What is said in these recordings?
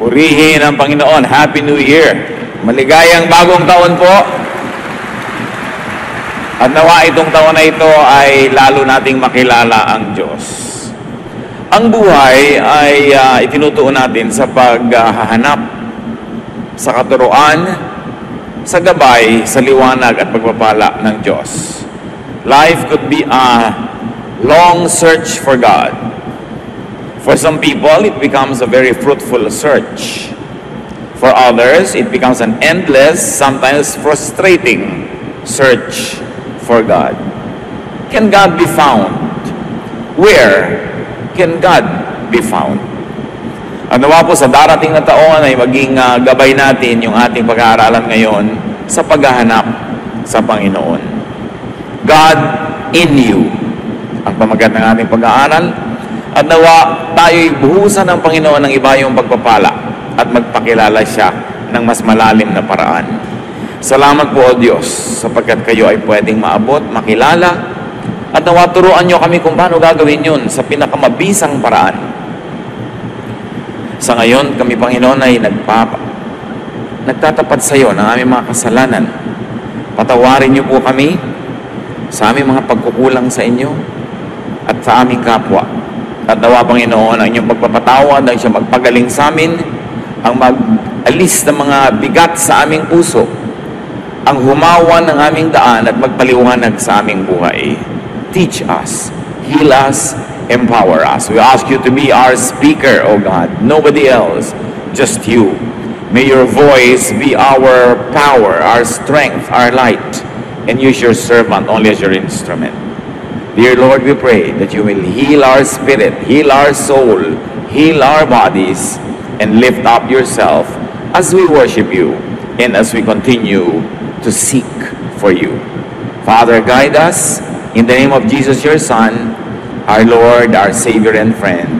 Purihin ang Panginoon. Happy New Year. Maligayang bagong taon po. At nawa itong taon na ito ay lalo nating makilala ang Diyos. Ang buhay ay itinutuon natin sa paghahanap sa katuruan, sa gabay, sa liwanag at pagpapala ng Diyos. Life could be a long search for God. For some people, it becomes a very fruitful search. For others, it becomes an endless, sometimes frustrating search for God. Can God be found? Where can God be found? Ang nawa po sa darating na taon ay maging gabay natin yung ating pag-aaralan ngayon sa paghahanap sa Panginoon. God in you ang pamagat ng ating pag-aaral. At nawa tayo'y buhusan ng Panginoon ng iba yung pagpapala at magpakilala siya ng mas malalim na paraan. Salamat po, O Diyos, sapagkat kayo ay pwedeng maabot, makilala, at nawa turuan nyo kami kung paano gagawin yun sa pinakamabisang paraan. Sa ngayon, kami, Panginoon, ay nagtatapat sa iyo ng aming mga kasalanan. Patawarin niyo po kami sa aming mga pagkukulang sa inyo at sa aming kapwa. At nawa, Panginoon, ang inyong pagpapatawad, ang siyang magpagaling sa amin, ang mag-alis ng mga bigat sa aming puso, ang humawan ng aming daan at magpaliwanag sa aming buhay. Teach us, heal us, empower us. We ask you to be our speaker, O God. Nobody else, just you. May your voice be our power, our strength, our light, and use your servant only as your instrument. Dear Lord, we pray that you will heal our spirit, heal our soul, heal our bodies, and lift up yourself as we worship you and as we continue to seek for you. Father, guide us in the name of Jesus, your Son, our Lord, our Savior and friend.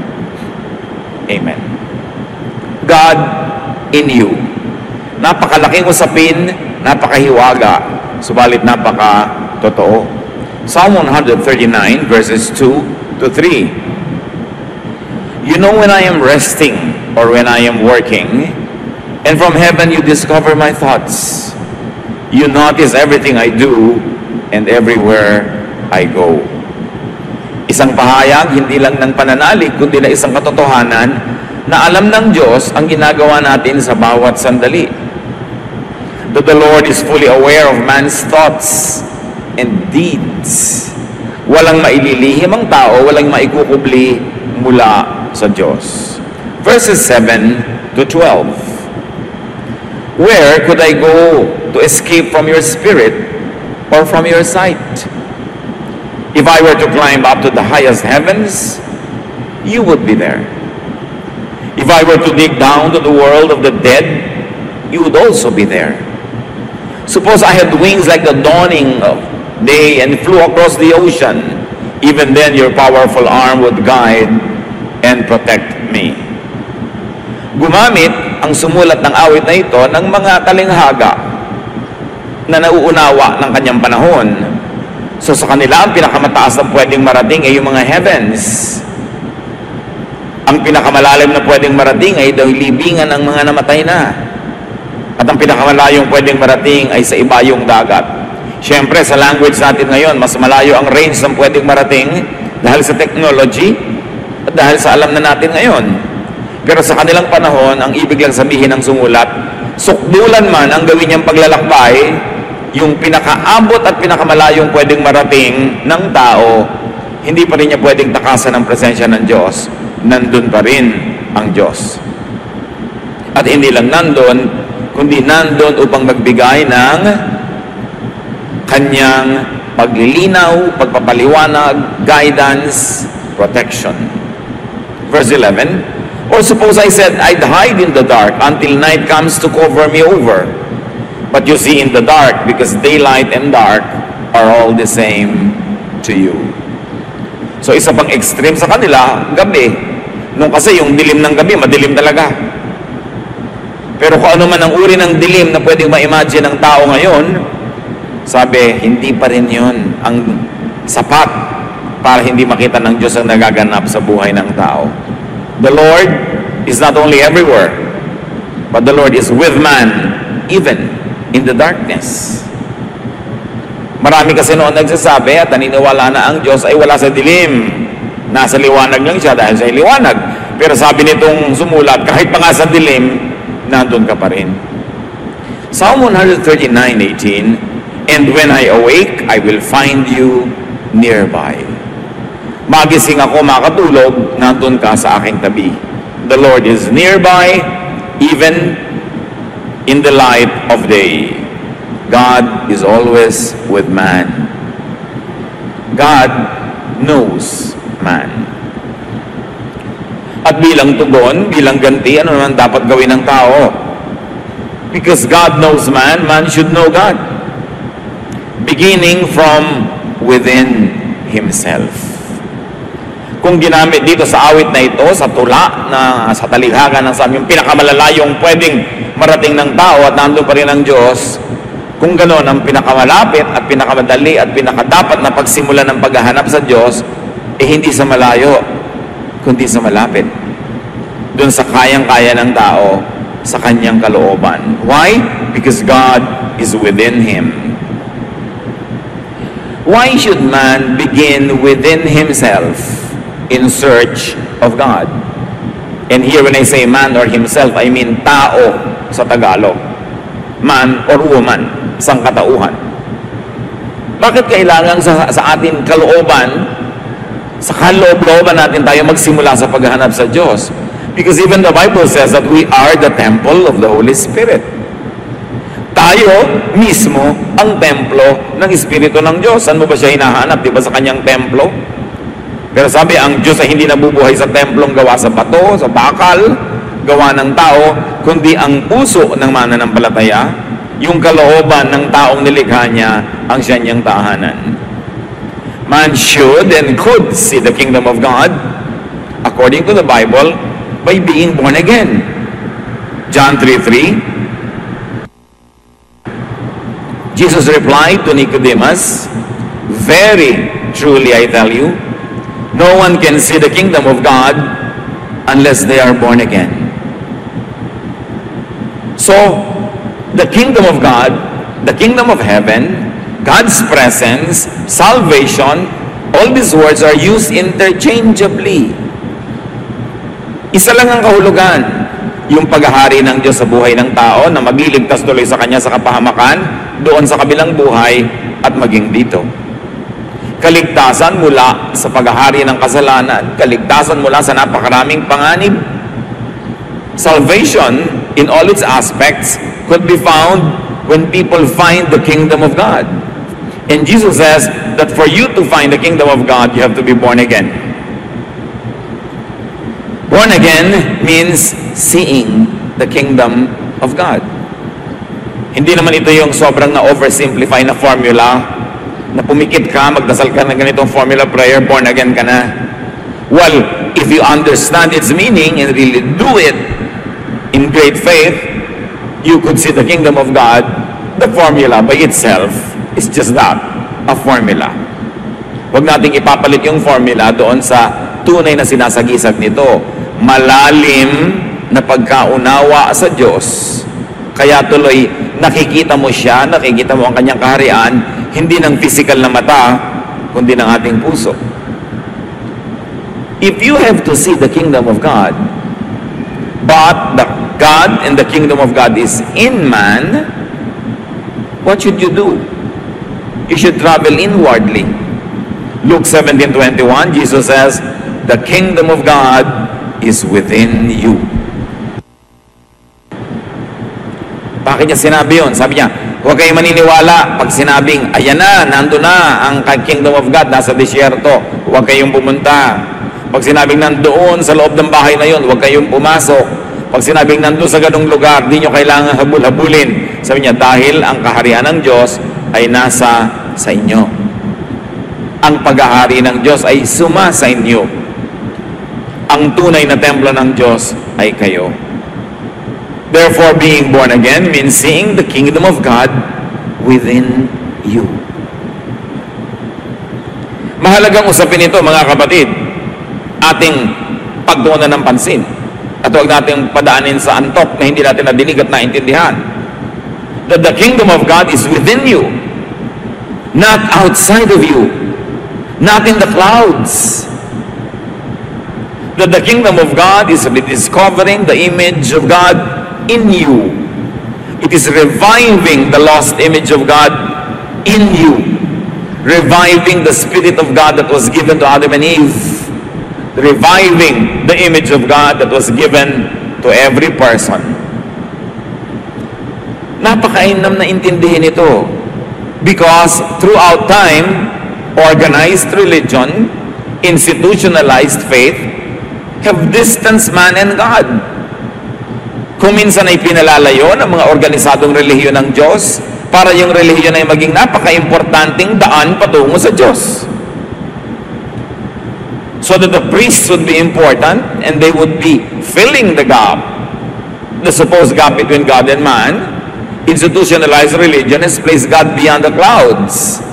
Amen. God in you. Napakalaking usapin, napakahiwaga, subalit napaka-totoo. Psalm 139 verses 2 to 3. You know when I am resting or when I am working, and from heaven you discover my thoughts. You notice everything I do and everywhere I go. Isang pahayag, hindi lang ng pananalig, kundi na isang katotohanan na alam ng Diyos ang ginagawa natin sa bawat sandali. That the Lord is fully aware of man's thoughts and deeds. Walang maililihim ang tao, walang maikukubli mula sa Diyos. Verses 7 to 12. Where could I go to escape from your spirit or from your sight? If I were to climb up to the highest heavens, you would be there. If I were to dig down to the world of the dead, you would also be there. Suppose I had wings like the dawning of day and flew across the ocean. Even then, your powerful arm would guide and protect me. Gumamit ang sumulat ng awit na ito ng mga talinghaga na nauunawa ng kanyang panahon. So sa kanila, ang pinakamataas na pwedeng marating ay yung mga heavens. Ang pinakamalalim na pwedeng marating ay daw libingan ng mga namatay na. At ang pinakamalayong pwedeng marating ay sa ibayong dagat. Siyempre, sa language natin ngayon, mas malayo ang range ng pwedeng marating dahil sa technology at dahil sa alam na natin ngayon. Pero sa kanilang panahon, ang ibig lang sabihin ng sumulat, sukdulan man ang gawin niyang paglalakbay, yung pinakaabot at pinakamalayong pwedeng marating ng tao, hindi pa rin niya pwedeng takasan ng presensya ng Diyos. Nandun pa rin ang Diyos. At hindi lang nandun, kundi nandun upang magbigay ng kanyang paglilinaw, pagpapaliwanag, guidance, protection. Verse 11, or suppose I said, I'd hide in the dark until night comes to cover me over. But you see in the dark, because daylight and dark are all the same to you. So isa pang extreme sa kanila, gabi. Nung kasi yung dilim ng gabi, madilim talaga. Pero kung ano man ang uri ng dilim na pwedeng ma-imagine ng tao ngayon, sabi, hindi pa rin yun ang sapat para hindi makita ng Diyos ang nagaganap sa buhay ng tao. The Lord is not only everywhere, But the Lord is with man, even in the darkness. Marami kasi noon nagsasabi at naniniwala na ang Diyos ay wala sa dilim. Nasa liwanag lang siya dahil sa liwanag. Pero sabi nitong sumulat, kahit pa nga sa dilim, nandun ka pa rin. Psalm 139:18, and when I awake, I will find you nearby. Magising ako, makatulog, nandun ka sa aking tabi. The Lord is nearby, even in the light of day. God is always with man. God knows man. At bilang tugon, bilang ganti, ano naman dapat gawin ng tao? Because God knows man, man should know God. Beginning from within himself. Kung ginamit dito sa awit na ito, sa tula, na sa talihhaga ng sabi, yung pinakamalalayong pwedeng marating ng tao at nandun pa rin ang Diyos, kung gano'n ang pinakamalapit at pinakamadali at pinakadapat na pagsimula ng paghahanap sa Diyos, hindi sa malayo, kundi sa malapit. Doon sa kayang-kaya ng tao, sa kanyang kalooban. Why? Because God is within him. Why should man begin within himself in search of God? And here when I say man or himself, I mean tao sa Tagalog. Man or woman, sangkatauhan. Bakit kailangan sa ating kalooban, sa kaloob-looban natin tayo magsimula sa paghahanap sa Diyos? Because even the Bible says that we are the temple of the Holy Spirit. Tayo mismo ang templo ng Espiritu ng Diyos. Saan mo ba siya hinahanap? Di ba sa kanyang templo? Pero sabi, ang Diyos ay hindi nabubuhay sa templong gawa sa bato, sa bakal, gawa ng tao, kundi ang puso ng mananampalataya, yung kalooban ng taong nilikha niya, ang siya niyang tahanan. Man should and could see the kingdom of God, according to the Bible, by being born again. John 3:3. Jesus replied to Nicodemus, very truly I tell you, no one can see the kingdom of God unless they are born again. So, the kingdom of God, the kingdom of heaven, God's presence, salvation, all these words are used interchangeably. Isa lang ang kahulugan, yung paghahari ng Diyos sa buhay ng tao na magliligtas tuloy sa Kanya sa kapahamakan, doon sa kabilang buhay at maging dito. Kaligtasan mula sa paghahari ng kasalanan, kaligtasan mula sa napakaraming panganib. Salvation in all its aspects could be found when people find the kingdom of God. And Jesus says that for you to find the kingdom of God, you have to be born again. Born again means seeing the kingdom of God. Hindi naman ito yung sobrang na-oversimplify na formula na pumikit ka, magdasal ka ng ganitong formula prayer, born again ka na. Well, if you understand its meaning and really do it in great faith, you could see the kingdom of God. The formula by itself is just that, a formula. Huwag nating ipapalit yung formula doon sa tunay na sinasagisag nito. Malalim na pagkaunawa sa Diyos. Kaya tuloy, nakikita mo siya, nakikita mo ang kanyang kaharian, hindi ng physical na mata, kundi ng ating puso. If you have to see the kingdom of God, but the God and the kingdom of God is in man, what should you do? You should travel inwardly. Luke 17:21, Jesus says, the kingdom of God is within you. Bakit niya sinabi yun? Sabi niya, huwag kayong maniniwala pag sinabing, ayan na, nando na ang kingdom of God, nasa disyerto. Huwag kayong pumunta. Pag sinabing nandoon sa loob ng bahay na yun, huwag kayong pumasok. Pag sinabing nandoon sa ganung lugar, di nyo kailangan habul-habulin. Sabi niya, dahil ang kaharian ng Diyos ay nasa sa inyo. Ang paghahari ng Diyos ay suma sa inyo. Ang tunay na templo ng Diyos ay kayo. Therefore, being born again means seeing the kingdom of God within you. Mahalagang usapin ito, mga kapatid, ating pagtuunan ng pansin. At huwag natin padaanin sa antok na hindi natin nadinig at naintindihan. That the kingdom of God is within you, not outside of you, not in the clouds. That the kingdom of God is rediscovering the image of God in you. It is reviving the lost image of God in you. Reviving the Spirit of God that was given to Adam and Eve. Reviving the image of God that was given to every person. Napakainam na intindihin ito. Because throughout time, organized religion, institutionalized faith, have distanced man and God. Kung minsan ay pinalalayo ng mga organisadong relihiyon ng Diyos, para yung relihiyon ay maging napaka-importanting daan patungo sa Diyos. So that the priests would be important and they would be filling the gap, the supposed gap between God and man. Institutionalized religion has placed God beyond the clouds.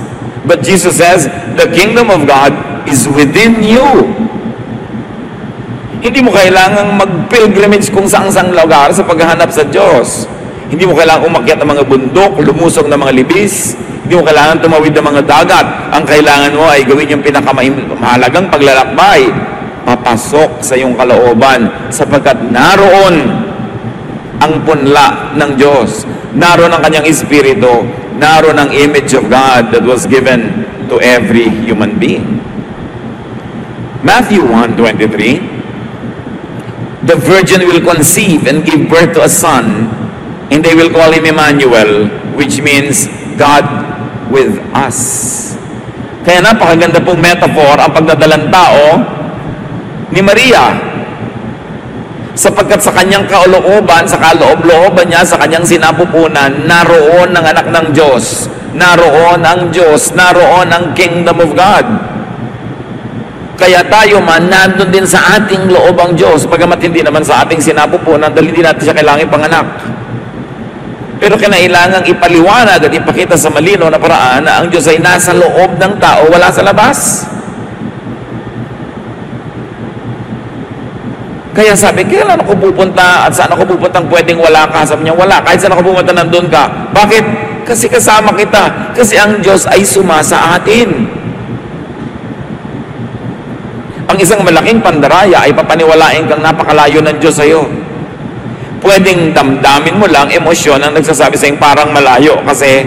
But Jesus says, the kingdom of God is within you. Hindi mo kailangang mag-pilgrimage kung saang-saang lugar sa paghahanap sa Diyos. Hindi mo kailangang umakyat ng mga bundok, lumusok ng mga libis. Hindi mo kailangan tumawid ng mga dagat. Ang kailangan mo ay gawin yung pinakamahalagang paglalakbay. Papasok sa iyong kalooban sapagkat naroon ang punla ng Diyos. Naroon ang kanyang espiritu. Naroon ang image of God that was given to every human being. Matthew 1:23, the virgin will conceive and give birth to a son, and they will call him Emmanuel, which means God with us. Kaya napakaganda pong metaphor ang pagdadalang tao ni Maria. Sapagkat sa kanyang kalooban, sa kaloob-looban niya, sa kanyang sinapupunan, naroon ang anak ng Diyos. Naroon ang Diyos. Naroon ang kingdom of God. Kaya tayo man, nandun din sa ating loob ang Diyos, pagamat hindi naman sa ating sinapupunan, dahil hindi natin siya kailangan ipanganak. Pero kinailangang ipaliwanag at ipakita sa malinaw na paraan na ang Diyos ay nasa loob ng tao, wala sa labas. Kaya sabi, kailan ako pupunta at saan ako pupuntang pwedeng wala ka? Sabi niya, wala. Kahit saan ako pupunta, nandun ka. Bakit? Kasi kasama kita. Kasi ang Diyos ay sumasa atin. Ang isang malaking pandaraya ay papaniwalain kang napakalayo ng Diyos sa iyo. Pwedeng damdamin mo lang emosyon ang nagsasabi sa iyong parang malayo kasi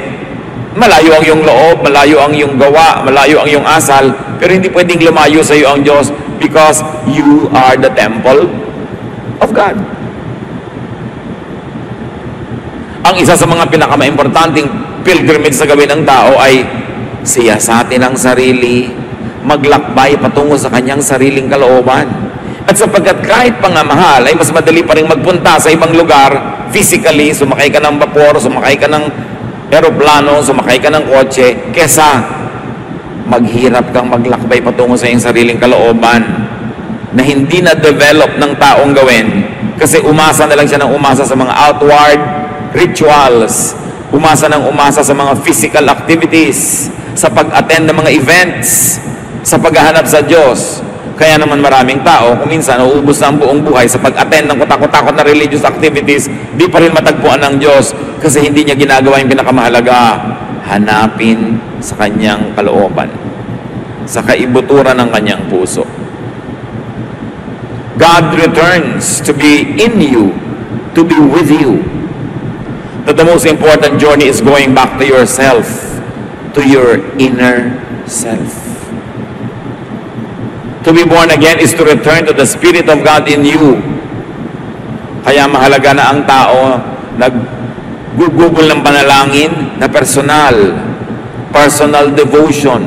malayo ang iyong loob, malayo ang iyong gawa, malayo ang iyong asal, pero hindi pwedeng lumayo sa iyo ang Diyos because you are the temple of God. Ang isa sa mga pinakamaimportanteng pilgrimage sa gawin ng tao ay siyasatin ang sarili, maglakbay patungo sa kanyang sariling kalooban. At sapagkat kahit pangamahal ay mas madali pa rin magpunta sa ibang lugar physically, sumakay ka ng vapor, sumakay ka ng aeroplano, sumakay ka ng kotse, kesa maghirap kang maglakbay patungo sa iyong sariling kalooban na hindi na-develop ng taong gawin kasi umasa na lang siya ng umasa sa mga outward rituals, umasa ng umasa sa mga physical activities, sa pag-attend ng mga events, sa paghahanap sa Diyos. Kaya naman maraming tao, kung minsan nauubos na ang buong buhay sa pag-attend ng kutakot-takot na religious activities, di pa rin matagpuan ng Diyos kasi hindi niya ginagawa yung pinakamahalaga. Hanapin sa kanyang kalooban, sa kaibuturan ng kanyang puso. God returns to be in you, to be with you. That the most important journey is going back to yourself, to your inner self. To be born again is to return to the Spirit of God in you. Kaya mahalaga na ang tao naggugugol ng panalangin na personal devotion,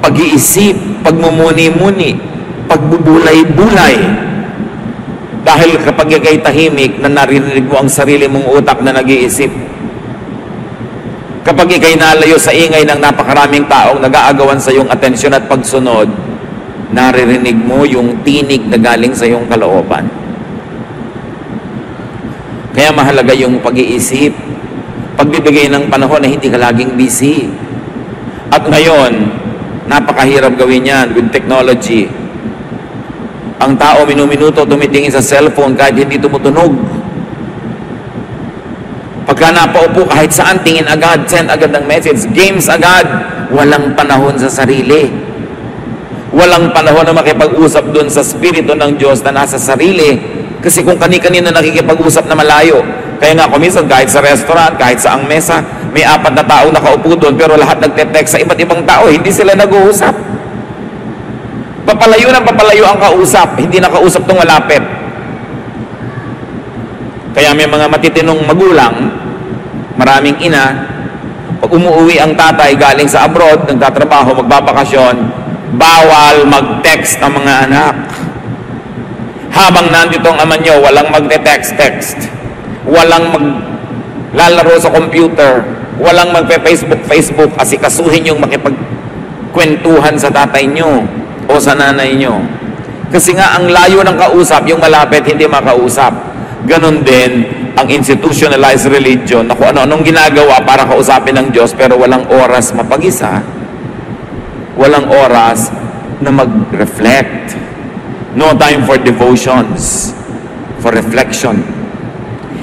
pag-iisip, pagmumuni-muni, pagbubulay-bulay. Dahil kapag ikay tahimik na narinig mo ang sarili mong utak na nag-iisip, kapag ikay nalayo sa ingay ng napakaraming taong nag-aagawan sa iyong atensyon at pagsunod, naririnig mo yung tinig na galing sa iyong kalooban. Kaya mahalaga yung pag-iisip, pagbibigay ng panahon na hindi ka laging busy. At ngayon, napakahirap gawin yan with technology. Ang tao minuminuto tumitingin sa cellphone kahit hindi tumutunog. Pagka napaupo kahit saan, tingin agad, send agad ng message, games agad. Walang panahon sa sarili. Walang panahon na makipag-usap doon sa Espiritu ng Diyos na nasa sarili. Kasi kung kani-kanina nakikipag-usap na malayo. Kaya nga minsan kahit sa restaurant, kahit sa ang mesa, may 4 na tao nakaupo doon, pero lahat nagte-text sa iba't ibang tao, hindi sila nag-uusap. Papalayo ng papalayo ang kausap, hindi nakausap tong malapit. Kaya may mga matitinong magulang, maraming ina, pag umuwi ang tatay galing sa abroad, nagtatrabaho, magbabakasyon, bawal mag-text ang mga anak. Habang nandito ang ama nyo, walang magte-text-text. Walang maglalaro sa computer. Walang magpe-Facebook kasi kasuhin yung makipagkwentuhan sa tatay nyo o sa nanay nyo. Kasi nga ang layo ng kausap, yung malapit hindi makausap. Ganon din ang institutionalized religion na kung ano-anong ginagawa para kausapin ng Diyos pero walang oras mapag-isa. Walang oras na mag-reflect. No time for devotions, for reflection.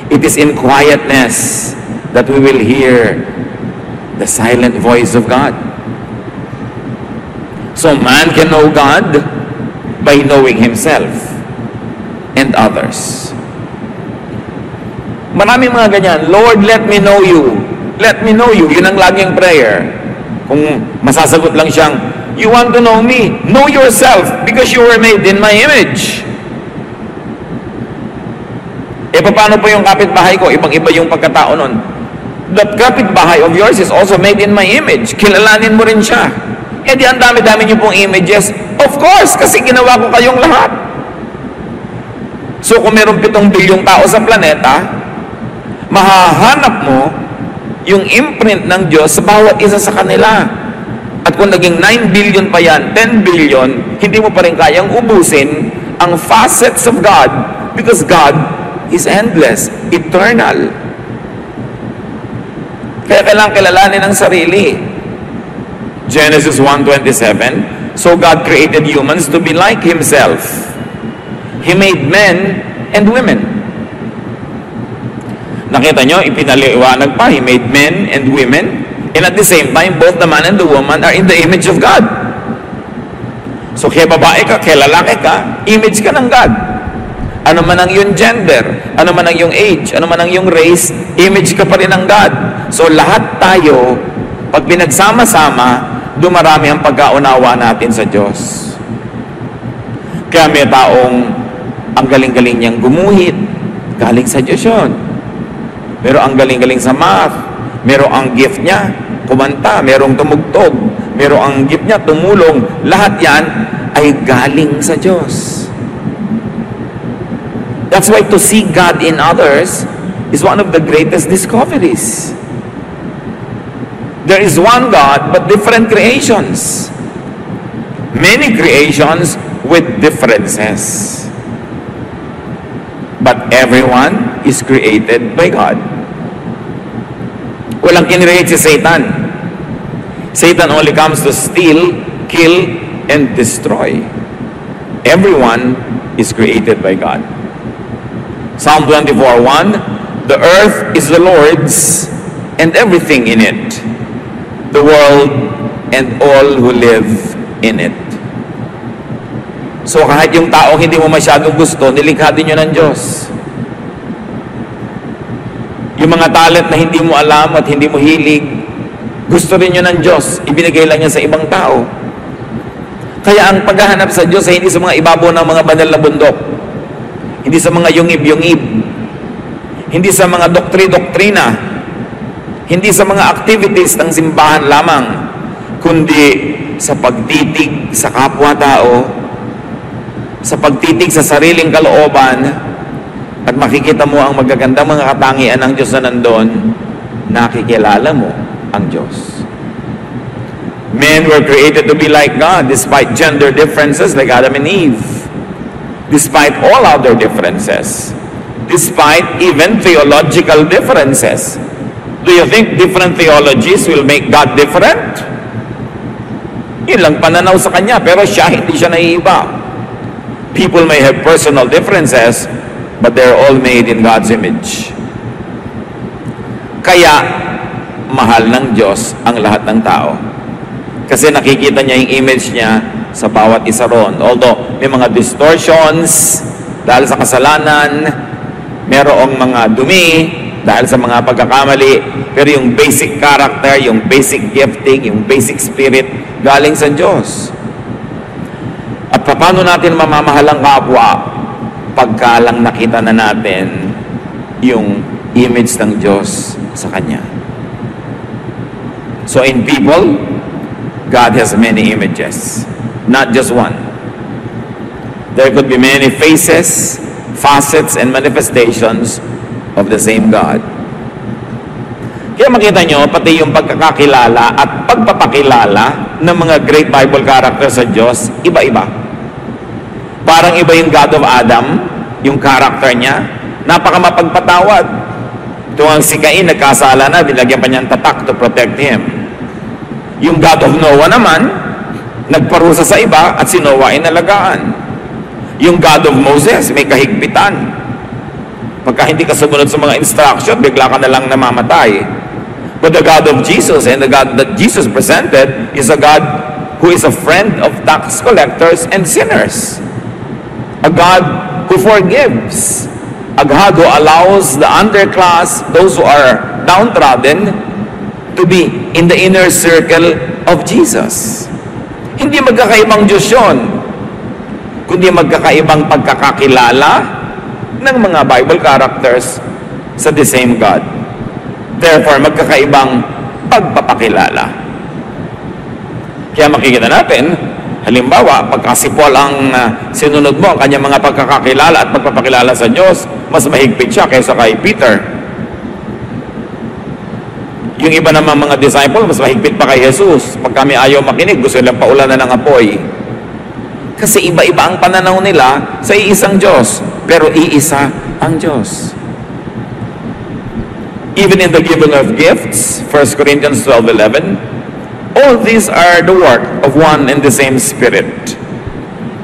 It is in quietness that we will hear the silent voice of God. So man can know God by knowing himself and others. Maraming mga ganyan, Lord, let me know you. Let me know you. Yun ang laging prayer. Kung masasagot lang siyang, you want to know me? Know yourself because you were made in my image. E paano po yung kapitbahay ko? Ibang-iba yung pagkatao nun. That kapitbahay of yours is also made in my image. Kilalanin mo rin siya. E di ang dami-dami niyo pong images. Of course, kasi ginawa ko kayong lahat. So kung meron 7 bilyong tao sa planeta, mahahanap mo yung imprint ng Diyos sa bawat isa sa kanila. At kung naging 9 billion pa yan, 10 billion, hindi mo pa rin kayang ubusin ang facets of God because God is endless, eternal. Kaya kailangan kilalanin ang sarili. Genesis 1:27, so God created humans to be like Himself. He made men and women. Nakita nyo, ipinaliwanag pa, He made men and women, and at the same time, both the man and the woman are in the image of God. So, kaya babae ka, kaya lalaki ka, image ka ng God. Ano man ang iyong gender, ano man ang iyong age, ano man ang iyong race, image ka pa rin ng God. So, lahat tayo, pag pinagsama-sama, dumarami ang pagkaunawa natin sa Diyos. Kaya may taong ang galing-galing niyang gumuhit, galing sa Diyos yun. Pero ang galing-galing sa math, merong ang gift niya, kumanta, merong tumugtog, merong ang gift niya, tumulong, lahat yan ay galing sa Diyos. That's why to see God in others is one of the greatest discoveries. There is one God, but different creations. Many creations with differences. But everyone is created by God. Walang kinreate si Satan. Satan only comes to steal, kill, and destroy. Everyone is created by God. Psalm 24:1, the earth is the Lord's and everything in it, the world and all who live in it. So kahit yung taong hindi mo masyadong gusto, nilikha din yun ng Diyos. Yung mga talent na hindi mo alam at hindi mo hilig, gusto rin yun ng Diyos. Ibinigay lang niya sa ibang tao. Kaya ang paghahanap sa Diyos ay hindi sa mga ibabaw ng mga banal na bundok. Hindi sa mga yungib-yungib. Hindi sa mga doktri-doktrina. Hindi sa mga activities ng simbahan lamang. Kundi sa pagtitig sa kapwa-tao, sa pagtitig sa sariling kalooban, at makikita mo ang magagandang mga katangian ng Diyos na nandun, nakikilala mo ang Diyos. Men were created to be like God despite gender differences like Adam and Eve. Despite all other differences. Despite even theological differences. Do you think different theologies will make God different? Yun lang pananaw sa Kanya, pero siya, hindi siya naiiba. People may have personal differences, but they're all made in God's image. Kaya, mahal ng Diyos ang lahat ng tao. Kasi nakikita niya yung image niya sa bawat isa ron. Although, may mga distortions dahil sa kasalanan, merong mga dumi dahil sa mga pagkakamali, pero yung basic character, yung basic gifting, yung basic spirit, galing sa Diyos. At paano natin mamamahal ang kapwa pagka lang nakita na natin yung image ng Diyos sa Kanya. So in people, God has many images, not just one. There could be many faces, facets, and manifestations of the same God. Kaya makita nyo, pati yung pagkakakilala at pagpapakilala ng mga great Bible characters sa Diyos, iba-iba. Parang iba yung God of Adam, yung character niya, napakamapagpatawad. Tuwang si Cain, nagkasala na, binagyan pa niyang tatak to protect him. Yung God of Noah naman, nagparusa sa iba at si Noah ay nalagaan. Yung God of Moses, may kahigpitan. Pagka hindi ka sumunod sa mga instruction, bigla ka na lang namamatay. But the God of Jesus and the God that Jesus presented is a God who is a friend of tax collectors and sinners. A God who forgives. A God who allows the underclass, those who are downtrodden, to be in the inner circle of Jesus. Hindi magkakaibang Diyos yun, kundi magkakaibang pagkakakilala ng mga Bible characters sa the same God. Therefore, magkakaibang pagpapakilala. Kaya makikita natin, halimbawa, pagka si Paul ang sinunod mo, ang kanyang mga pagkakakilala at pagpapakilala sa Diyos, mas mahigpit siya kaysa kay Peter. Yung iba naman mga disciple, mas mahigpit pa kay Jesus. Pag kami ayaw makinig, gusto nilang paulanan ng apoy. Kasi iba-iba ang pananaw nila sa iisang Diyos. Pero iisa ang Diyos. Even in the giving of gifts, 1 Corinthians 12:11, all these are the work of one and the same Spirit.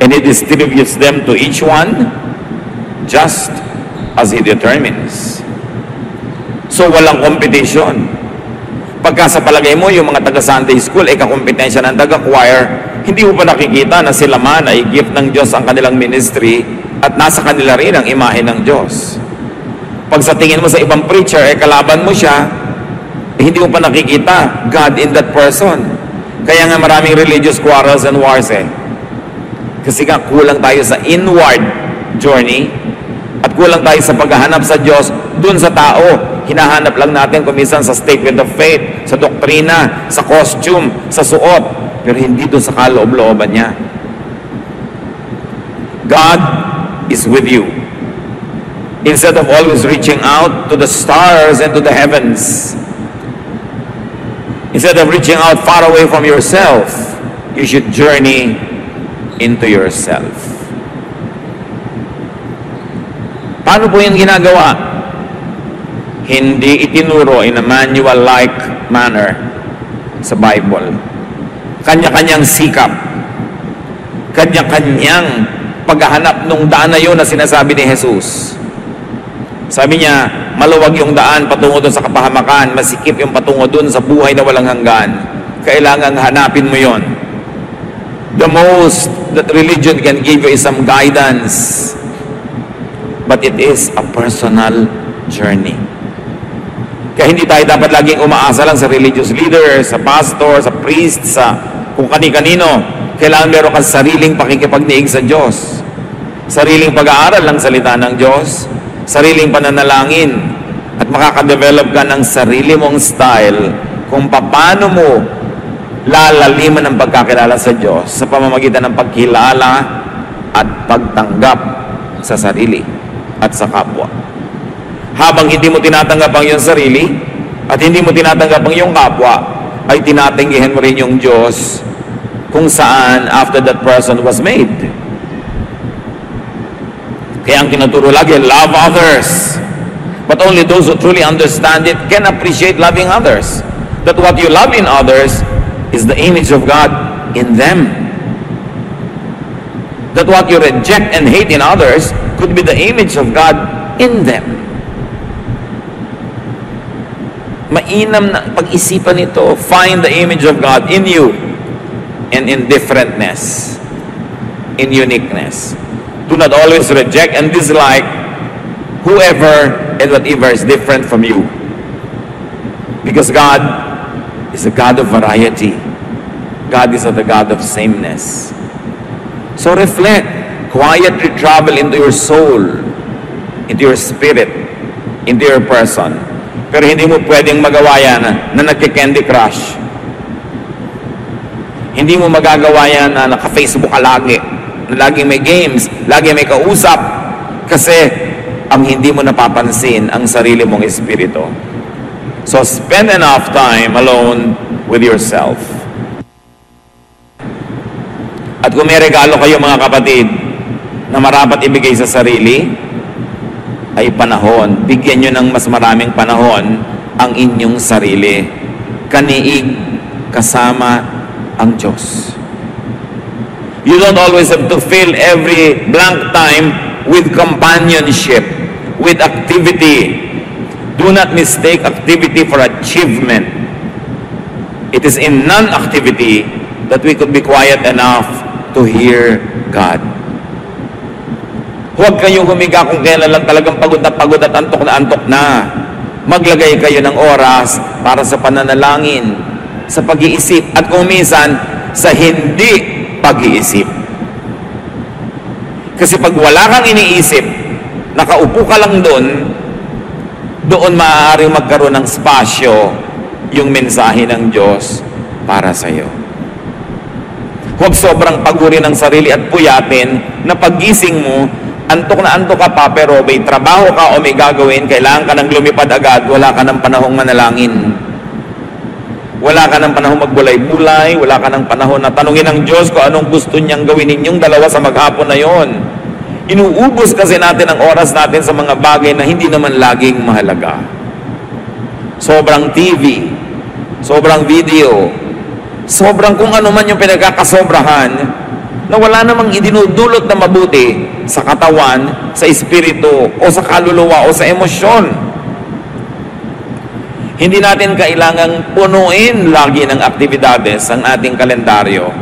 And He distributes them to each one just as He determines. So walang competition. Pagka sa palagay mo, yung mga taga-Sunday school ay kakompetensya ng taga-choir, hindi mo pa nakikita na sila man ay gift ng Diyos ang kanilang ministry at nasa kanila rin ang imahe ng Diyos. Pag sa tingin mo sa ibang preacher, kalaban mo siya, hindi mo pa nakikita God in that person. Kaya nga maraming religious quarrels and wars Kasi nga kulang tayo sa inward journey at kulang tayo sa paghahanap sa Diyos dun sa tao. Hinahanap lang natin kuminsan sa statement of faith, sa doktrina, sa costume, sa suot, pero hindi doon sa kaloob-looban niya. God is with you. Instead of always reaching out to the stars and to the heavens, instead of reaching out far away from yourself, you should journey into yourself. Paano po yung ginagawa? Hindi itinuro in a manual-like manner sa Bible. Kanya-kanyang sikap, kanya-kanyang paghahanap nung daan na yun na sinasabi ni Jesus. Sabi niya, maluwag yung daan patungo doon sa kapahamakan, masikip yung patungo doon sa buhay na walang hanggan. Kailangan hanapin mo yon. The most that religion can give you is some guidance, but it is a personal journey. Kaya hindi tayo dapat laging umaasa lang sa religious leader, sa pastor, sa priest, sa kung kani-kanino. Kailangan meron kang sariling pakikipagniig sa Diyos. Sariling pag-aaral ng salita ng Diyos. Sariling pananalangin. At makakadevelop ka ng sarili mong style kung paano mo lalaliman ang pagkakilala sa Diyos sa pamamagitan ng pagkilala at pagtanggap sa sarili at sa kapwa. Habang hindi mo tinatanggap ang iyong sarili at hindi mo tinatanggap ang iyong kapwa, ay tinatanggihan mo rin yung Diyos kung saan after that person was made. Kaya ang tinuturo lagi, love others. But only those who truly understand it can appreciate loving others. That what you love in others is the image of God in them. that what you reject and hate in others could be the image of God in them. Mainam na pag-isipan ito. Find the image of God in you and in differentness, in uniqueness. Do not always reject and dislike whoever and whatever is different from you. Because God is a God of variety. God is not a God of sameness. So reflect, quietly travel into your soul, into your spirit, into your person. Pero hindi mo pwedeng magawa yan na nagki-Candy Crush. Hindi mo magagawa yan na naka-Facebook ka lagi, na laging may games, laging may kausap. Kasi ang hindi mo napapansin ang sarili mong espiritu. So spend enough time alone with yourself. At kung may regalo kayo mga kapatid na marapat ibigay sa sarili, ay panahon. Bigyan nyo ng mas maraming panahon ang inyong sarili. Kaniig kasama ang Diyos. You don't always have to fill every blank time with companionship, with activity. Do not mistake activity for achievement. It is in non-activity that we could be quiet enough to hear God. Huwag kayong humiga kung kailan lang talagang pagod at antok na. Maglagay kayo ng oras para sa pananalangin, sa pag-iisip, at kung minsan, sa hindi pag-iisip. Kasi pag wala kang iniisip, nakaupo ka lang doon maaaring magkaroon ng spasyo yung mensahe ng Diyos para sa iyo. Huwag sobrang paguri ng sarili at puyatin na paggising mo, antok na antok ka pa, pero may trabaho ka o may gagawin, kailangan ka nang lumipad agad, wala ka ng panahong manalangin. Wala ka ng panahong magbulay-bulay, wala ka ng panahon na tanungin ng Diyos kung anong gusto niyang gawin ninyong dalawa sa maghapon na yon. Inuubos kasi natin ang oras natin sa mga bagay na hindi naman laging mahalaga. Sobrang TV, sobrang video, sobrang kung ano man yung pinagkakasobrahan, na wala namang idinudulot na mabuti sa katawan, sa espiritu, o sa kaluluwa, o sa emosyon. Hindi natin kailangang punuin lagi ng aktibidades ang ating kalendaryo.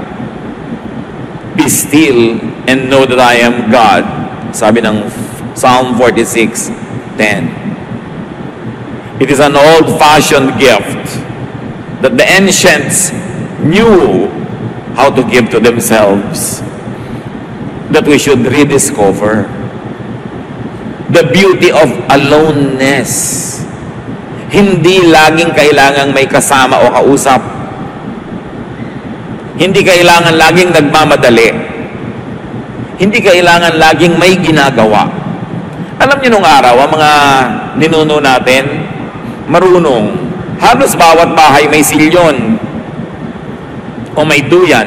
Be still and know that I am God. Sabi ng Psalm 46:10. It is an old-fashioned gift that the ancients knew how to give to themselves, that we should rediscover the beauty of aloneness. Hindi laging kailangang may kasama o kausap. Hindi kailangan laging nagmamadali. Hindi kailangan laging may ginagawa. Alam niyo nung araw, ang mga ninuno natin, marunong. Halos bawat bahay may silyon o may duyan.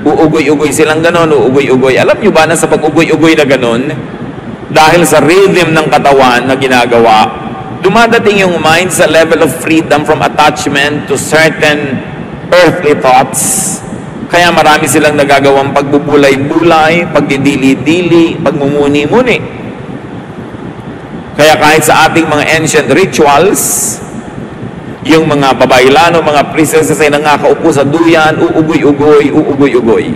Uugoy-ugoy silang ganon, uugoy-ugoy. Alam niyo ba na sa pag-ugoy-ugoy na ganon, dahil sa rhythm ng katawan na ginagawa, dumadating yung mind sa level of freedom from attachment to certain earthly thoughts. Kaya marami silang nagagawang pagbubulay-bulay, pagdidili-dili, pagmumuni-muni. Kaya kahit sa ating mga ancient rituals, yung mga babaylano, mga princesses ay nangakaupo sa duyan, uugoy-ugoy, uugoy-ugoy.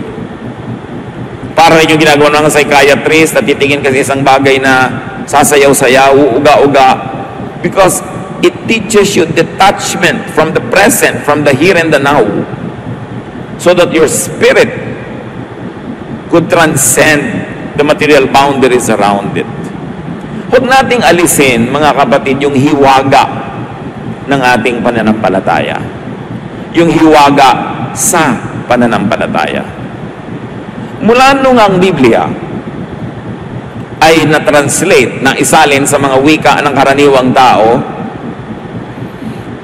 Para rin yung ginagawa ng psychiatrist na titingin kasi isang bagay na sasayaw-sayaw, uuga-uga. Because it teaches you detachment from the present, from the here and the now, so that your spirit could transcend the material boundaries around it. Huwag nating alisin, mga kapatid, yung hiwaga ng ating pananampalataya. Yung hiwaga sa pananampalataya. Mula nung ang Biblia ay na-translate, na isalin sa mga wika ng karaniwang tao,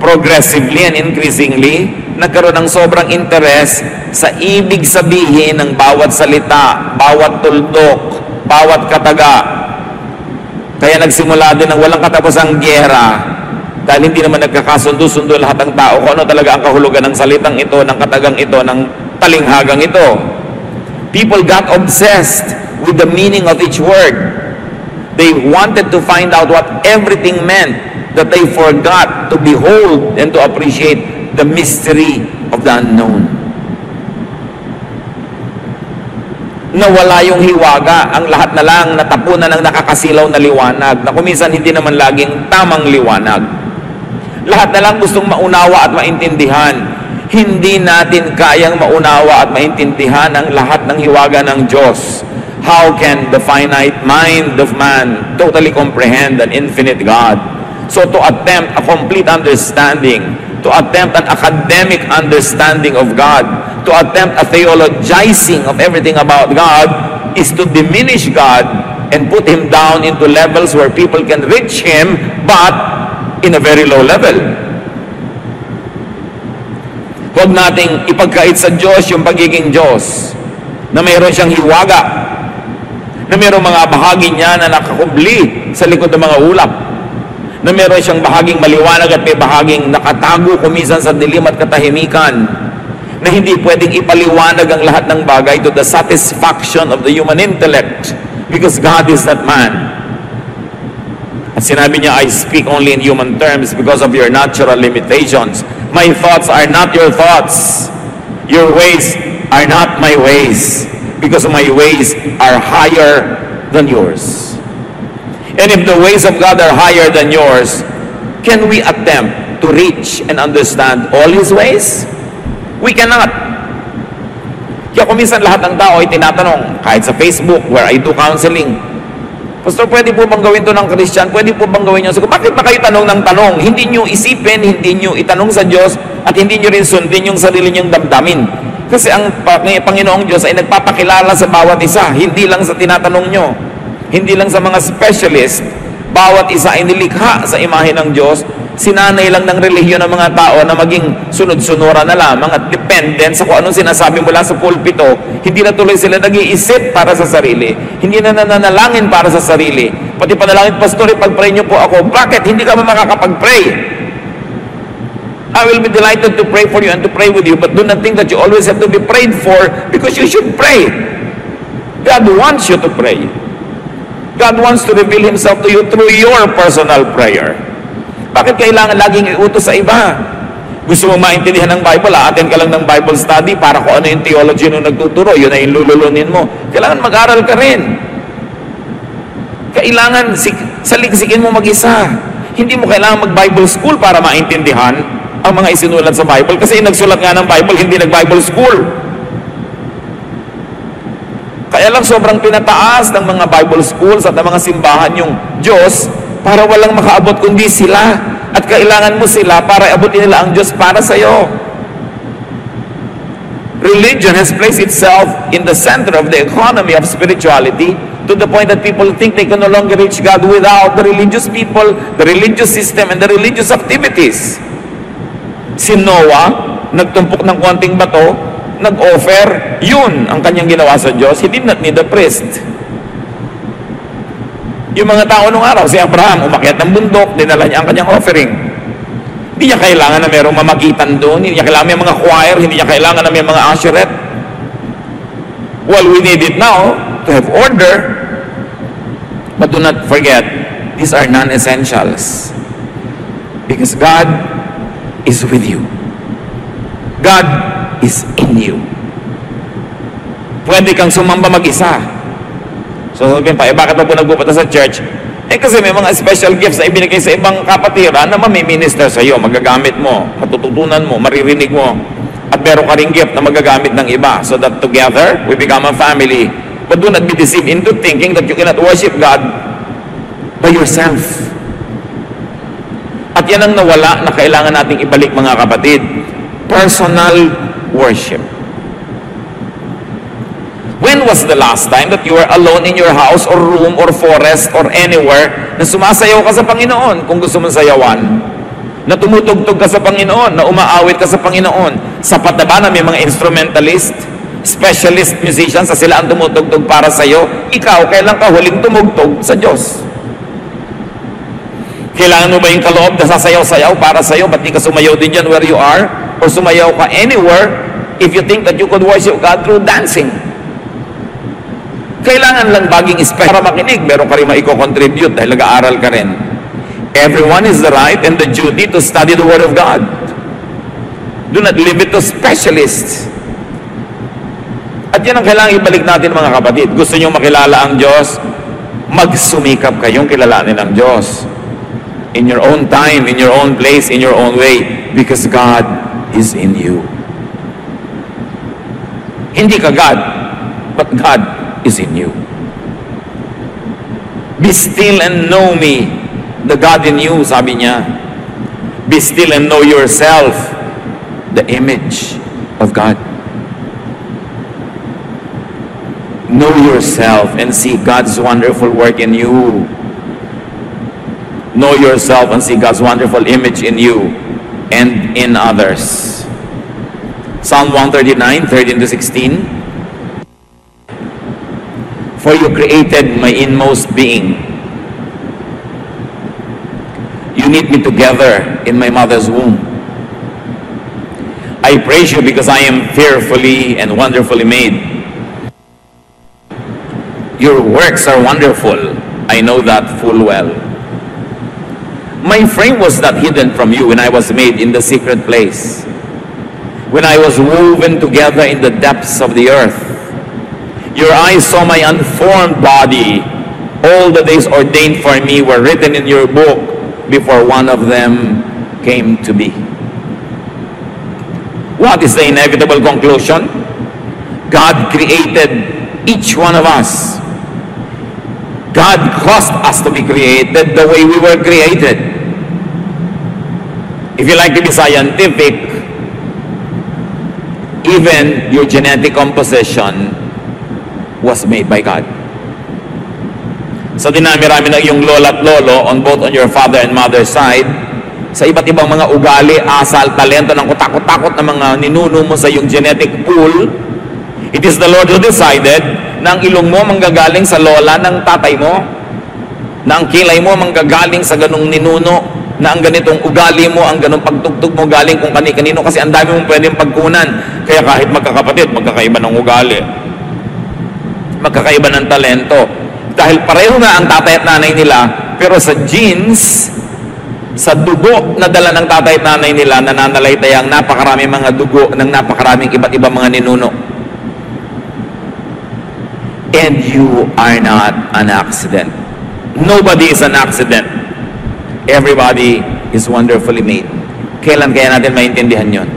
progressively and increasingly, nagkaroon ng sobrang interes sa ibig sabihin ng bawat salita, bawat tuldok, bawat kataga. Kaya nagsimula din ng walang katapusang giyera, dahil hindi naman nagkakasundo-sundo lahat ng tao kung ano talaga ang kahulugan ng salitang ito, ng katagang ito, ng talinghagang ito. People got obsessed with the meaning of each word. They wanted to find out what everything meant, that they forgot to behold and to appreciate the mystery of the unknown. Nawala yung hiwaga, ang lahat na lang natapunan ng nakakasilaw na liwanag, na kuminsan hindi naman laging tamang liwanag. Lahat na lang gustong maunawa at maintindihan. Hindi natin kayang maunawa at maintindihan ang lahat ng hiwaga ng Diyos. How can the finite mind of man totally comprehend an infinite God? So to attempt a complete understanding, to attempt an academic understanding of God, to attempt a theologizing of everything about God, is to diminish God and put Him down into levels where people can reach Him, but in a very low level. Huwag nating ipagkait sa Diyos yung pagiging Diyos, na mayroon siyang hiwaga, na mayroong mga bahagi niya na nakakubli sa likod ng mga ulap, na mayroon siyang bahaging maliwanag at may bahaging nakatago kumisan sa dilim at katahimikan, na hindi pwedeng ipaliwanag ang lahat ng bagay to the satisfaction of the human intellect, because God is not man. At sinabi niya, I speak only in human terms because of your natural limitations. My thoughts are not your thoughts. Your ways are not my ways, because my ways are higher than yours. And if the ways of God are higher than yours, can we attempt to reach and understand all His ways? We cannot. Kaya kuminsan lahat ng tao ay tinatanong, kahit sa Facebook where I do counseling, Pastor, pwede po bang gawin to ng Christian? Pwede po bang gawin nyo? So, bakit ba kayo tanong ng tanong? Hindi nyo isipin, hindi nyo itanong sa Diyos, at hindi nyo rin sundin yung sarili nyong damdamin. Kasi ang Panginoong Diyos ay nagpapakilala sa bawat isa, hindi lang sa tinatanong nyo, hindi lang sa mga specialist. Bawat isa ay nilikha sa imahe ng Diyos. Sinanay lang ng relihiyon ng mga tao na maging sunod-sunura na lamang at dependent sa kung anong sinasabi mula sa pulpito. Hindi na tuloy sila nag-iisip para sa sarili. Hindi na nananalangin para sa sarili. Pati panalangin, Pastor, ipag-pray niyo po ako. Bakit? Hindi ka ba makakapag-pray? I will be delighted to pray for you and to pray with you, but do not think that you always have to be prayed for, because you should pray. God wants you to pray. God wants to reveal Himself to you through your personal prayer. Bakit kailangan laging iutos sa iba? Gusto mo maintindihan ng Bible, aatin ka lang ng Bible study para kung ano yung theology nung nagtuturo, yun ay lululunin mo. Kailangan mag-aral ka rin. Kailangan saliksikin mo mag-isa. Hindi mo kailangan mag-Bible school para maintindihan ang mga isinulat sa Bible, kasi nagsulat nga ng Bible, hindi nag-Bible school. Kaya lang sobrang pinataas ng mga Bible schools at ng mga simbahan yung Diyos para walang makaabot kundi sila, at kailangan mo sila para abutin nila ang Diyos para sa iyo. Religion has placed itself in the center of the economy of spirituality, to the point that people think they can no longer reach God without the religious people, the religious system, and the religious activities. Si Noah, nagtumpok ng konting bato, nag-offer, yun ang kanyang ginawa sa Diyos. He did not need a priest. Yung mga tao nung araw, si Abraham, umakyat ng bundok, dinala niya ang kanyang offering. Hindi niya kailangan na mayroong mamagitan doon, hindi niya kailangan may mga choir, hindi niya kailangan na may mga usherette. Well, we need it now to have order, but do not forget, these are non-essentials. Because God is with you. God is in you. Pwede kang sumamba mag-isa. So sabihin pa, bakit pa po nagpupunta sa church? Kasi may mga special gifts na ibinigay sa ibang kapatiran na mamiminister sa iyo, magagamit mo, matututunan mo, maririnig mo, at meron ka ring gift na magagamit ng iba, so that together we become a family. But do not be deceived into thinking that you cannot worship God by yourself. At yan ang nawala na kailangan nating ibalik, mga kapatid. Personal worship. When was the last time that you were alone in your house or room or forest or anywhere na sumasayaw ka sa Panginoon kung gusto mong sayawan? Na tumutugtog ka sa Panginoon, na umaawit ka sa Panginoon? Sapat na ba na may mga instrumentalist, specialist musicians na sila ang tumutugtog para sa iyo? Ikaw, kailan ka huling tumugtog sa Diyos? Kailangan mo ba yung kaloob na sasayaw-sayaw para sa iyo? Ba't di ka sumayaw din dyan where you are? Or sumayaw ka anywhere if you think that you could worship God through dancing? Kailangan lang baging para makinig. Meron ka rin maiko-contribute dahil nag-aaral ka rin. Everyone is the right and the duty to study the Word of God. Do not leave it to specialists. At yan ang kailangan ibalik natin mga kapatid. Gusto nyo makilala ang Diyos? Magsumikap kayong kilalanin ang Diyos. In your own time, in your own place, in your own way. Because God is in you. Hindi ka God, but God is in you. Be still and know me, the God in you, sabi niya. Be still and know yourself, the image of God. Know yourself and see God's wonderful work in you. Know yourself and see God's wonderful image in you and in others. Psalm 139, 13-16. For you created my inmost being. You knit me together in my mother's womb. I praise you because I am fearfully and wonderfully made. Your works are wonderful. I know that full well. My frame was not hidden from you when I was made in the secret place, when I was woven together in the depths of the earth. Your eyes saw my unformed body. All the days ordained for me were written in your book before one of them came to be. What is the inevitable conclusion? God created each one of us. God caused us to be created the way we were created. If you like to be scientific, even your genetic composition was made by God. Sa dinami-rami ng iyong lola at lolo, on both on your father and mother's side, sa iba't ibang mga ugali, asal, talento ng kutakot-takot na mga ninuno mo sa iyong genetic pool, it is the Lord who decided na ang ilong mo manggagaling sa lola ng tatay mo, na ang kilay mo manggagaling sa ganong ninuno, na ang ganitong ugali mo, ang ganong pagtugtog mo galing kung kani-kanino, kasi ang dami mong pwedeng pagkunan. Kaya kahit magkakapatid, magkakaiba ng ugali, magkakaiba ng talento, dahil pareho nga ang tatay at nanay nila, pero sa genes, sa dugo na dala ng tatay at nanay nila, nananalaytay ang napakaraming mga dugo ng napakaraming iba't ibang mga ninuno. And you are not an accident. Nobody is an accident. Everybody is wonderfully made. Kailan kaya natin maintindihan yon?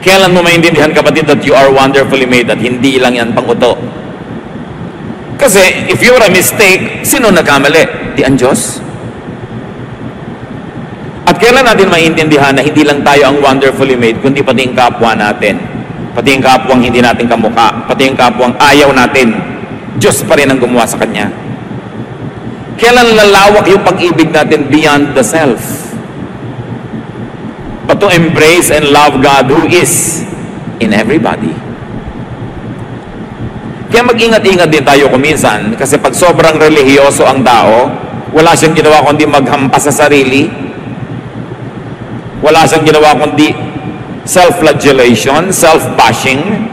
Kailan mo maintindihan, kapatid, that you are wonderfully made at hindi lang yan pang-uto? Kasi if you're a mistake, sino nagkamali? Di ang Diyos? At kailan natin maintindihan na hindi lang tayo ang wonderfully made, kundi pati yung kapwa natin? Pati yung kapwang hindi natin kamukha, pati yung kapwang ayaw natin, Diyos pa rin ang gumawa sa Kanya. Kailan lalawak yung pag-ibig natin beyond the self? But to embrace and love God who is in everybody. Kaya mag-ingat-ingat din tayo kuminsan, kasi pag sobrang relihiyoso ang tao, wala siyang ginawa kundi maghampas sa sarili, wala siyang ginawa kundi self-flagellation, self-bashing.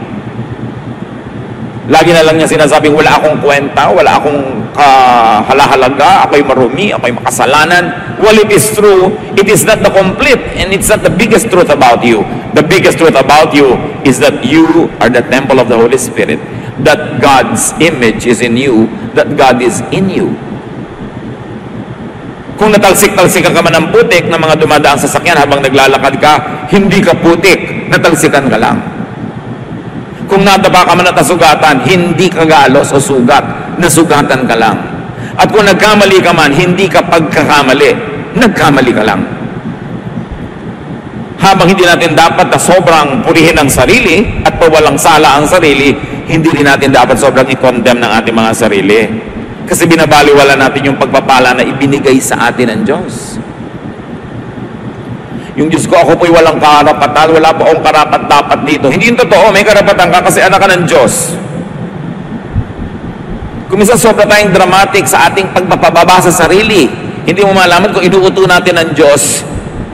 Lagi na lang niya sinasabing, wala akong kwenta, wala akong halahalaga, ako'y marumi, ako'y makasalanan. Well, it is true, it is not the complete, and it's not the biggest truth about you. The biggest truth about you is that you are the temple of the Holy Spirit, that God's image is in you, that God is in you. Kung natalsik-talsik ka man ng putik na mga dumadaang sasakyan habang naglalakad ka, hindi ka putik, natalsikan ka lang. Kung nadapa ka man at nasugatan, hindi ka galos o sugat, nasugatan ka lang. At kung nagkamali ka man, hindi ka pagkakamali, nagkamali ka lang. Habang hindi natin dapat na sobrang purihin ang sarili at pawalang sala ang sarili, hindi rin natin dapat sobrang i-condemn ng ating mga sarili. Kasi binabaliwala natin yung pagpapala na ibinigay sa atin ng Diyos. Yung Diyos ko, ako po'y walang karapatan, wala po akong karapat-dapat dito. Hindi yung totoo, may karapatan ka kasi anak ka ng Diyos. Kung minsan sobra tayong dramatic sa ating pagpapababa sa sarili, hindi mo malaman kung inuuto natin ng Diyos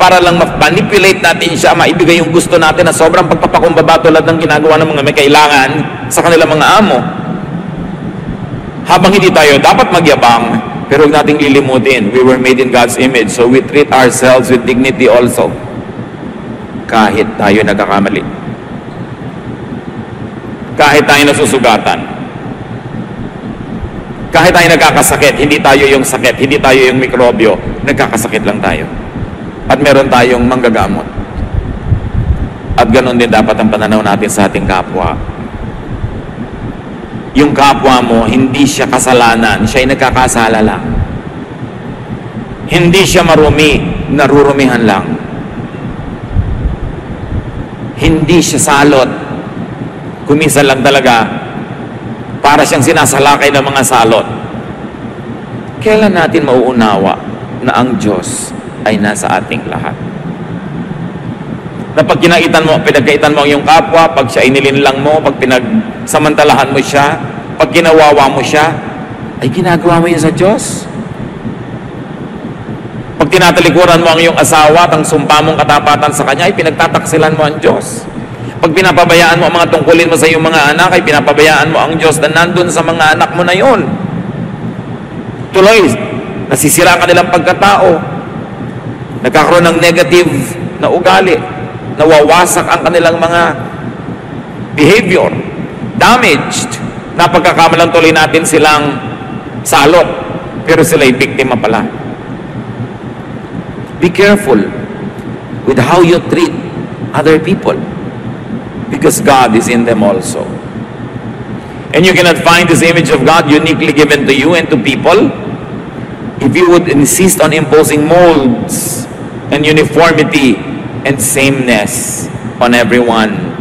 para lang ma-manipulate natin siya, maibigay yung gusto natin na sobrang pagpapakumbaba tulad ng ginagawa ng mga may kailangan sa kanilang mga amo. Habang hindi tayo dapat magyabang, pero huwag nating lilimutin, we were made in God's image, so we treat ourselves with dignity also. Kahit tayo nagkakamali. Kahit tayo nasusugatan. Kahit tayo nagkakasakit, hindi tayo yung sakit, hindi tayo yung mikrobyo, nagkakasakit lang tayo. At meron tayong manggagamot. At ganoon din dapat ang pananaw natin sa ating kapwa. Yung kapwa mo, hindi siya kasalanan, siya ay nagkakasala lang. Hindi siya marumi, narurumihan lang. Hindi siya salot. Kuminsan lang talaga, para siyang sinasalakay ng mga salot. Kailan natin mauunawa na ang Diyos ay nasa ating lahat? Na pag kinaitan mo, pinagkaitan mo ang iyong kapwa, pag siya inilinlang mo, pag pinagsamantalahan mo siya, pag ginawawa mo siya, ay ginagawa mo yun sa Diyos. Pag tinatalikuran mo ang iyong asawa at ang sumpa mong katapatan sa kanya, ay pinagtataksilan mo ang Diyos. Pag pinapabayaan mo ang mga tungkulin mo sa iyong mga anak, ay pinapabayaan mo ang Diyos na nandun sa mga anak mo na yun. Tuloy, nasisira ka nilang pagkatao, nagkakaroon ng negative na ugali, nawawasak ang kanilang mga behavior, damaged, napagkakamalang tuloy natin silang salot, pero sila'y biktima pala. Be careful with how you treat other people, because God is in them also. And you cannot find this image of God uniquely given to you and to people if you would insist on imposing molds and uniformity and sameness on everyone.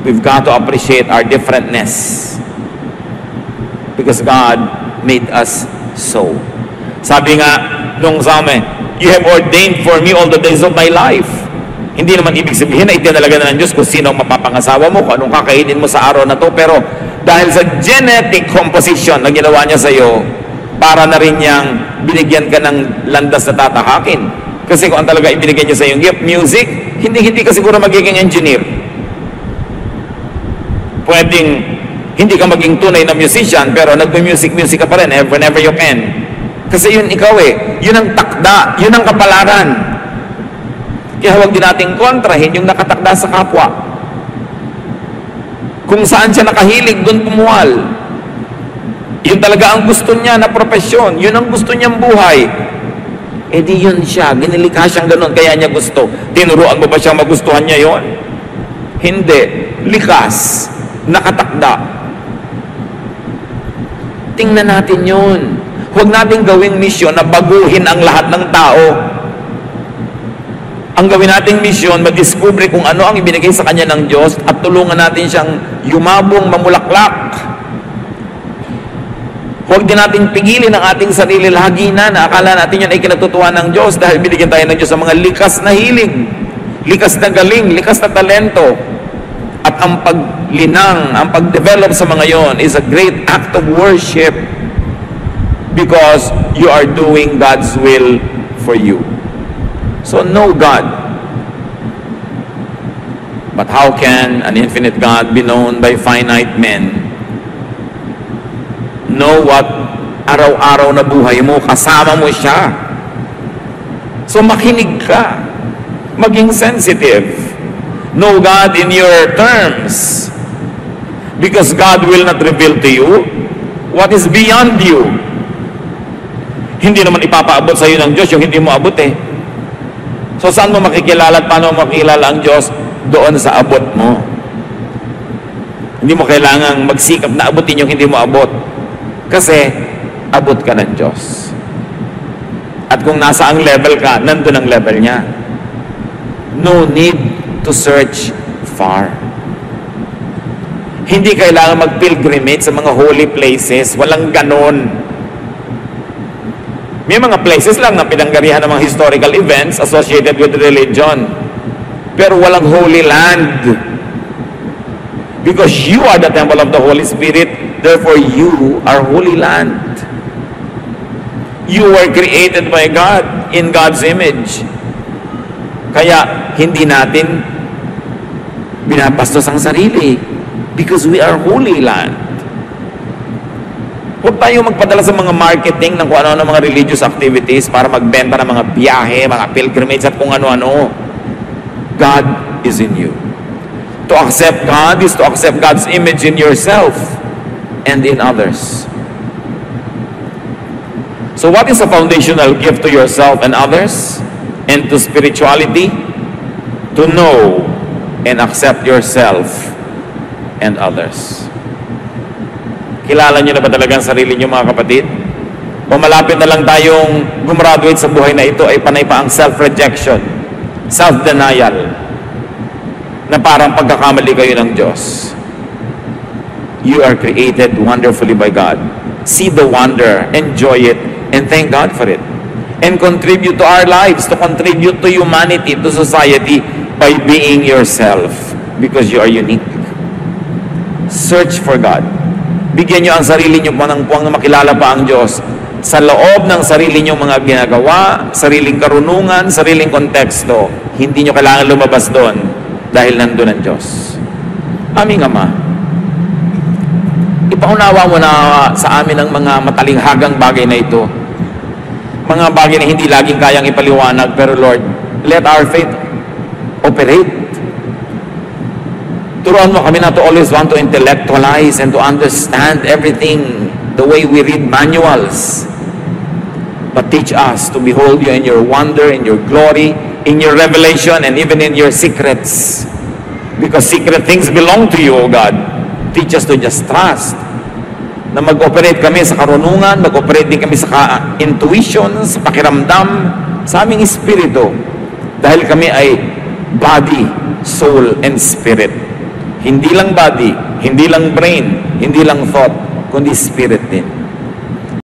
We've got to appreciate our differentness because God made us so. Sabi nga nung sa amin, you have ordained for me all the days of my life. Hindi naman ibig sabihin na itinalaga na ng Diyos kung sino ang mapapangasawa mo, kung anong kakainin mo sa araw na to, pero dahil sa genetic composition na ginawa niya sa iyo, para na rin niyang binigyan ka ng landas na tatahakin. Kasi kung ang talaga ibinigay niya sa iyong gift, music, hindi ka siguro magiging engineer. Pwedeng hindi ka maging tunay na musician, pero nagme-music ka pa rin whenever you can. Kasi yun ikaw yun ang takda, yun ang kapalaran. Kaya huwag din nating kontrahin yung nakatakda sa kapwa. Kung saan siya nakahilig, doon pumuwal. Yun talaga ang gusto niya na profesyon, yun ang gusto niyang buhay. Di yun siya, ginilikha siyang ganun, kaya niya gusto. Tinuruan mo ba siyang magustuhan niya yon? Hindi. Likas. Nakatakda. Tingnan natin yun. Huwag natin gawing misyon na baguhin ang lahat ng tao. Ang gawin nating misyon, mag-discover kung ano ang ibinigay sa kanya ng Diyos at tulungan natin siyang yumabong, mamulaklak. Huwag din natin pigilin ang ating sarili lagi na akala natin yan ay kinatutuwa ng Diyos dahil binigyan tayo ng Diyos sa mga likas na hiling, likas na galing, likas na talento. At ang paglinang, ang pag-develop sa mga yon is a great act of worship because you are doing God's will for you. So know God. But how can an infinite God be known by finite men? Know what araw-araw na buhay mo, kasama mo siya. So makinig ka. Maging sensitive. Know God in your terms. Because God will not reveal to you what is beyond you. Hindi naman ipapaabot sa iyo ng Diyos yung hindi mo abot So saan mo makikilala at paano mo makikilala ang Diyos? Doon sa abot mo. Hindi mo kailangang magsikap na abutin yung hindi mo abot. Kasi abot ka ng Diyos. At kung nasa ang level ka, nandun ang level niya. No need to search far. Hindi kailangan mag-pilgrimage sa mga holy places. Walang ganon. May mga places lang na pinanggarihan ng mga historical events associated with religion. Pero walang holy land. Because you are the temple of the Holy Spirit, therefore you are holy land. You were created by God in God's image. Kaya hindi natin binabastos ang sarili because we are holy land. Huwag tayo magpadala sa mga marketing ng kung ano-ano mga religious activities para magbenta ng mga biyahe, mga pilgrimage at kung ano-ano. God is in you. To accept God is to accept God's image in yourself and in others. So what is a foundational gift to yourself and others and to spirituality? To know and accept yourself and others. Kilala niyo na ba talaga ang sarili niyo, mga kapatid? O malapit na lang tayong gumraduate sa buhay na ito ay panay pa ang self-rejection, self-denial, na parang pagkakamali kayo ng Diyos. You are created wonderfully by God. See the wonder, enjoy it, and thank God for it. And contribute to our lives, to contribute to humanity, to society, by being yourself, because you are unique. Search for God. Bigyan nyo ang sarili nyo ng puwang na makilala pa ang Diyos sa loob ng sarili nyo mga ginagawa, sariling karunungan, sariling konteksto. Hindi nyo kailangan lumabas doon dahil nandun ang Diyos. Aming Ama, ipaunawa mo na sa amin ang mga matalinghagang bagay na ito. Mga bagay na hindi laging kayang ipaliwanag, pero Lord, let our faith operate. Turuan mo kami na to always want to intellectualize and to understand everything the way we read manuals. But teach us to behold you in your wonder, in your glory, in your revelation, and even in your secrets. Because secret things belong to you, O God. Teach us to just trust. Na mag-operate kami sa karunungan, mag-operate din kami sa intuition, sa pakiramdam, sa aming espiritu. Dahil kami ay body, soul, and spirit. Hindi lang body, hindi lang brain, hindi lang thought, kundi spirit din.